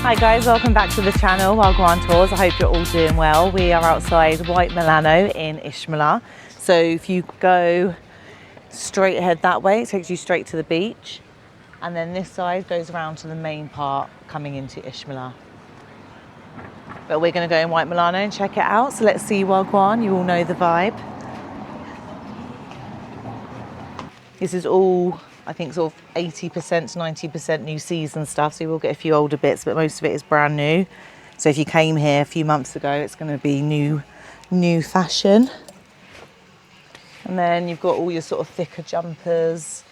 Hi guys, welcome back to the channel, our Grand Tours. I hope you're all doing well. We are outside White Milano in Icmeler. So if you go straight ahead that way, it takes you straight to the beach. And then this side goes around to the main part coming into Icmeler. But we're going to go in White Milano and check it out. So let's see Wagwan, you all know the vibe. This is all, I think, sort of 80% to 90% new season stuff. So you will get a few older bits, but most of it is brand new. So if you came here a few months ago, it's going to be new fashion. And then you've got all your sort of thicker jumpers,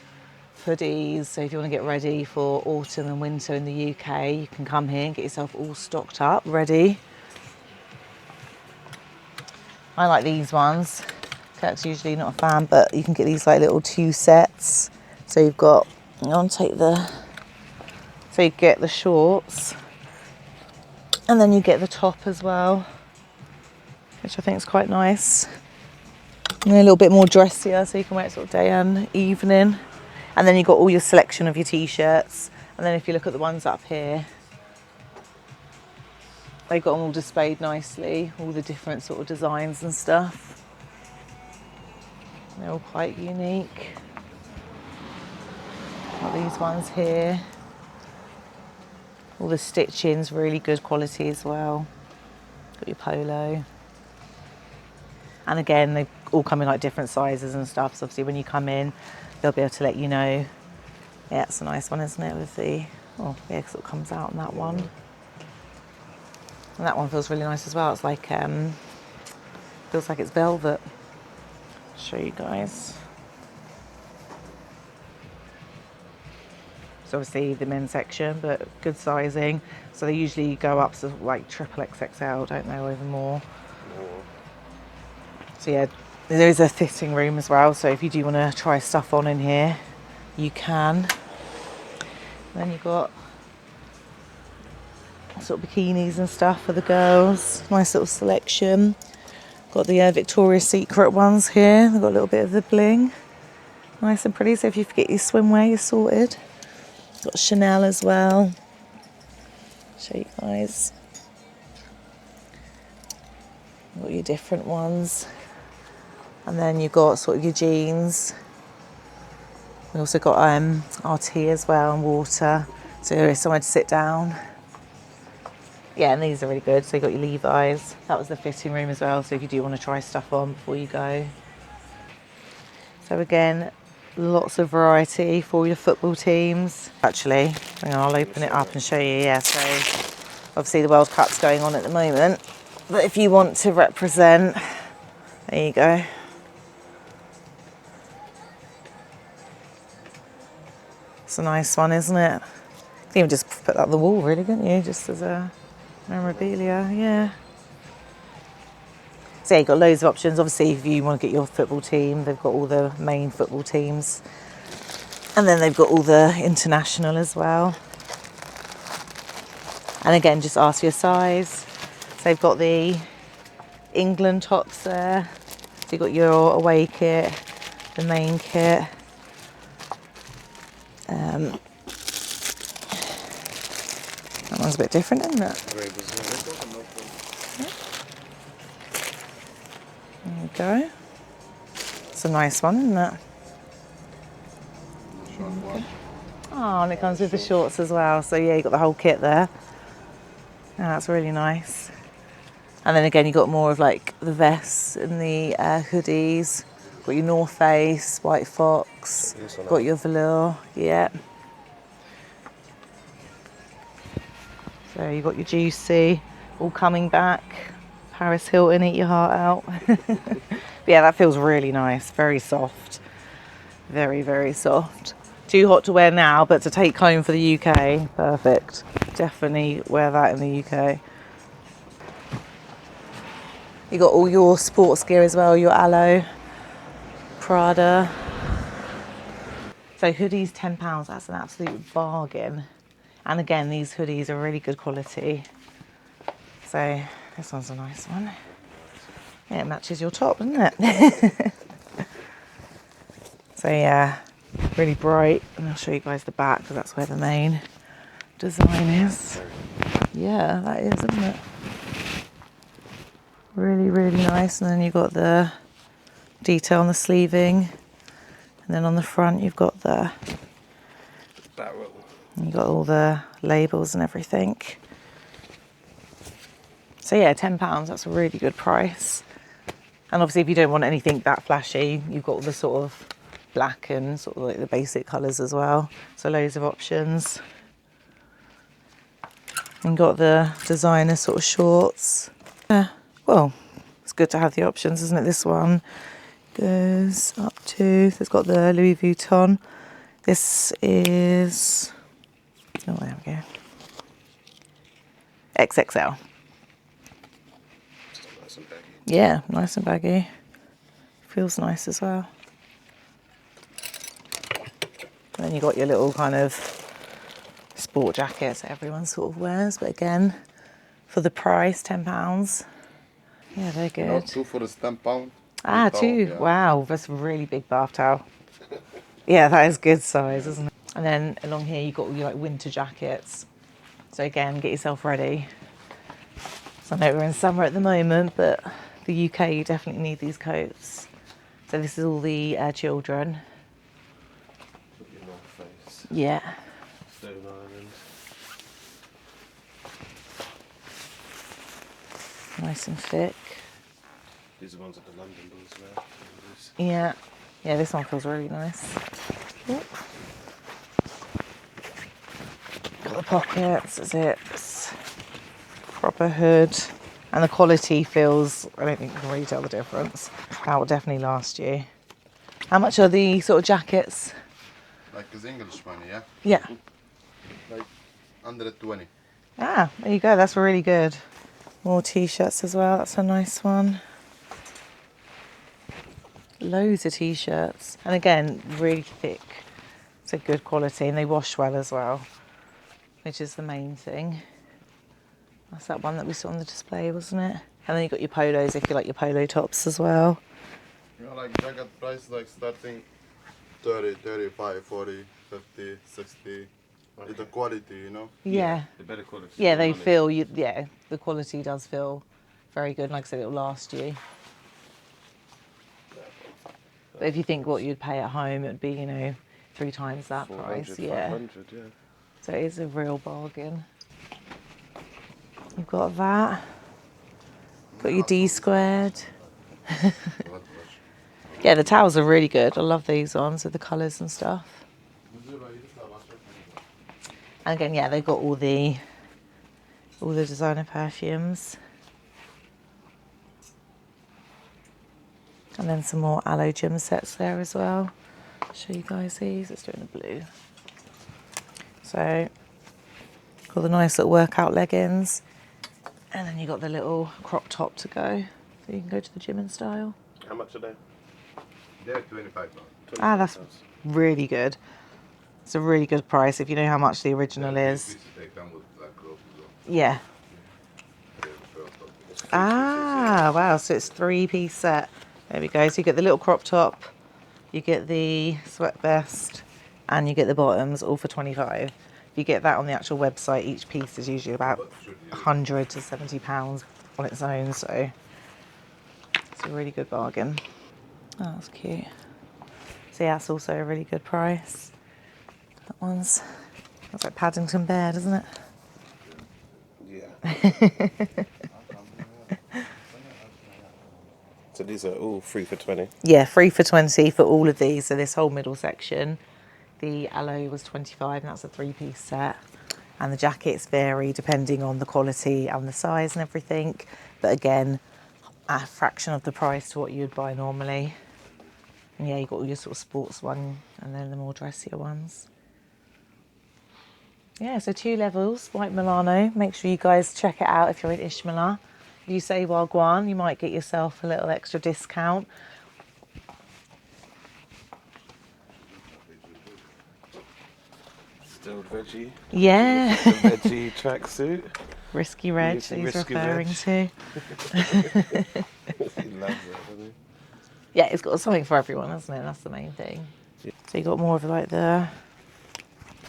hoodies. So if you want to get ready for autumn and winter in the UK, you can come here and get yourself all stocked up, ready. I like these ones. Kirk's usually not a fan, but you can get these like little 2 sets. So you've got, so you get the shorts, and then you get the top as well, which I think is quite nice. And a little bit more dressier, so you can wear it sort of day and evening. And then you've got all your selection of your t-shirts. And then if you look at the ones up here, they've got them all displayed nicely, all the different sort of designs and stuff. They're all quite unique. Got these ones here. All the stitching's really good quality as well. Got your polo. And again, they all come in like different sizes and stuff. So obviously when you come in, they'll be able to let you know. Yeah, it's a nice one, isn't it? With the, oh yeah, because it comes out in that one. And that one feels really nice as well. It's like, feels like it's velvet. Show you guys. So obviously the men's section, but good sizing. So they usually go up to like triple XXL, don't they, or even more. So yeah, there is a fitting room as well. So if you do want to try stuff on in here, you can. And then you've got sort of bikinis and stuff for the girls. Nice little selection. Got the Victoria's Secret ones here. They've got a little bit of the bling. Nice and pretty. So if you forget your swimwear, you're sorted. Got Chanel as well. Show you guys. Got your different ones. And then you've got sort of your jeans. We also got our tea as well and water. So there is somewhere to sit down. Yeah, and these are really good. So you got your Levi's. That was the fitting room as well. So if you do want to try stuff on before you go. So again, lots of variety for your football teams. Actually, hang on, I'll open it up and show you. Yeah, so obviously the World Cup's going on at the moment. But if you want to represent, there you go. It's a nice one, isn't it? You can even just put that on the wall, really, couldn't you? Just as a memorabilia, yeah. So yeah, you've got loads of options. Obviously, if you want to get your football team, they've got all the main football teams. And then they've got all the international as well. And again, just ask for your size. So they've got the England tops there. So you've got your away kit, the main kit. That one's a bit different, isn't it? There we go. It's a nice one, isn't it? Oh, and it comes with the shorts as well. So yeah, you've got the whole kit there. Oh, that's really nice. And then again, you've got more of like the vests and the hoodies. Got your North Face, White Fox. Got your velour, yeah. So you've got your Juicy, all coming back. Paris Hilton, eat your heart out. But yeah, that feels really nice, very soft. Very, very soft. Too hot to wear now, but to take home for the UK, perfect. Definitely wear that in the UK. You got all your sports gear as well, your Aloe, Prada. So hoodies, £10, that's an absolute bargain. And again, these hoodies are really good quality. So this one's a nice one. Yeah, it matches your top, doesn't it? So yeah, really bright. And I'll show you guys the back because that's where the main design is. Yeah, that is, isn't it? Really, really nice. And then you've got the detail on the sleeving. And then on the front, you've got the barrel. You've got all the labels and everything. So yeah, £10, that's a really good price. And obviously if you don't want anything that flashy, you've got the sort of black and sort of like the basic colours as well. So loads of options. And got the designer sort of shorts. Yeah, well, it's good to have the options, isn't it? This one goes up to, so it's got the Louis Vuitton. This is, oh, there we go. XXL. Nice and baggy. Yeah, nice and baggy. Feels nice as well. And then you got your little kind of sport jackets that everyone sort of wears, but again, for the price, £10. Yeah, they're good. You know, 2 for this £10. Ah, Towel, 2. yeah. Wow, that's a really big bath towel. Yeah, that is good size, isn't it? And then along here you've got all your like winter jackets. So again, get yourself ready. So I know we're in summer at the moment, but the UK, you definitely need these coats. So this is all the children. Your North Face. Yeah. Stone Island. Nice and thick. These are the ones that the London boys wear. Yeah. Yeah, this one feels really nice. Oop. Got the pockets, zips, proper hood. And the quality feels, I don't think you can really tell the difference. That will definitely last you. How much are the sort of jackets? Like it's English money, yeah? Yeah. Like 120. Ah, there you go, that's really good. More t-shirts as well, that's a nice one. Loads of t-shirts. And again, really thick. It's a good quality and they wash well as well, which is the main thing. That's that one that we saw on the display, wasn't it? And then you've got your polos if you like your polo tops as well. You know, like jacket price like starting 30, 35, 40, 50, 60. Okay. It's the quality, you know? Yeah. The better quality. Yeah, they money. feel, yeah, the quality does feel very good. Like I said, it'll last you. But if you think what you'd pay at home, it'd be, you know, 3 times that 400, price. Yeah. 500, yeah. So it is a real bargain. You've got that. Got your D squared. Yeah, the towels are really good. I love these ones with the colours and stuff. And again, yeah, they've got all the designer perfumes. And then some more aloe gym sets there as well. I'll show you guys these. Let's do it in the blue. So, got the nice little workout leggings. And then you got the little crop top to go. So you can go to the gym in style. How much are they? They're 25 pounds. Ah, that's really good. It's a really good price if you know how much the original is. Yeah. Ah, wow. So it's 3-piece set. There we go. So you get the little crop top, you get the sweat vest, and you get the bottoms, all for 25. If you get that on the actual website, each piece is usually about 100 to 70 pounds on its own. So it's a really good bargain. Oh, that's cute. So yeah, that's also a really good price. That looks like Paddington Bear, doesn't it? Yeah. So these are all 3 for 20. Yeah, 3 for 20 for all of these. So this whole middle section. The aloe was 25 and that's a 3-piece set. And the jackets vary depending on the quality and the size and everything. But again, a fraction of the price to what you'd buy normally. And yeah, you got all your sort of sports one and then the more dressier ones. Yeah, so 2 levels, White Milano. Make sure you guys check it out if you're in Icmeler. If you say Wagwan, you might get yourself a little extra discount. Still veggie. Yeah. The veggie tracksuit. Risky Reg, that he's Risky referring Reg. to. He loves it, doesn't he? Yeah, it's got something for everyone, hasn't it? That's the main thing. Yeah. So you got more of like the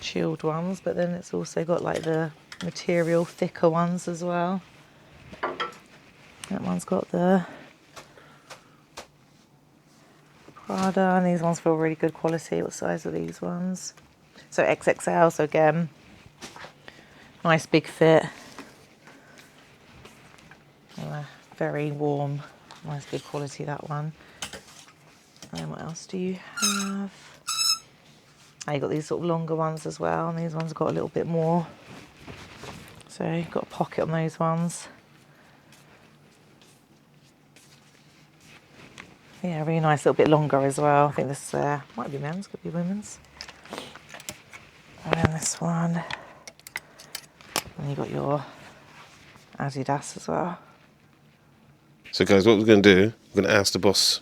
chilled ones, but then it's also got like the material thicker ones as well. That one's got the Prada, and these ones feel really good quality. What size are these ones? So XXL, so again, nice big fit. Very warm, nice good quality, that one. And then what else do you have? Oh, you got these sort of longer ones as well, and these ones have got a little bit more. So you've got a pocket on those ones. Yeah, really nice, a little bit longer as well. I think this might be men's, could be women's. And then this one. And you got your Adidas as well. So guys, what we're going to do, we're going to ask the boss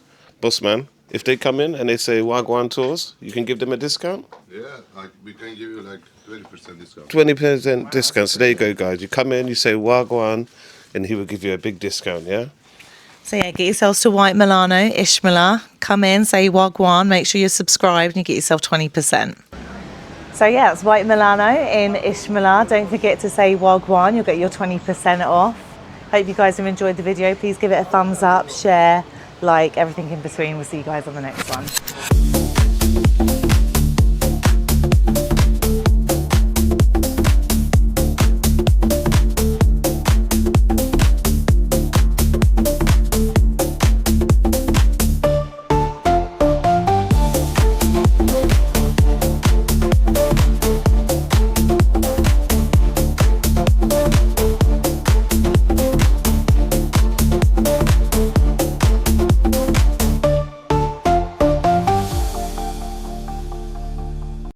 man, if they come in and they say Wagwan Tours, you can give them a discount? Yeah, like we can give you like 20% discount. 20% discount. So there you go, guys. You come in, you say Wagwan, and he will give you a big discount, yeah? So yeah, get yourselves to White Milano, Icmeler. Come in, say Wagwan, make sure you're subscribed, and you get yourself 20%. So yeah, it's White Milano in Icmeler. Don't forget to say Wagwan, you'll get your 20% off. Hope you guys have enjoyed the video. Please give it a thumbs up, share, like, everything in between. We'll see you guys on the next one.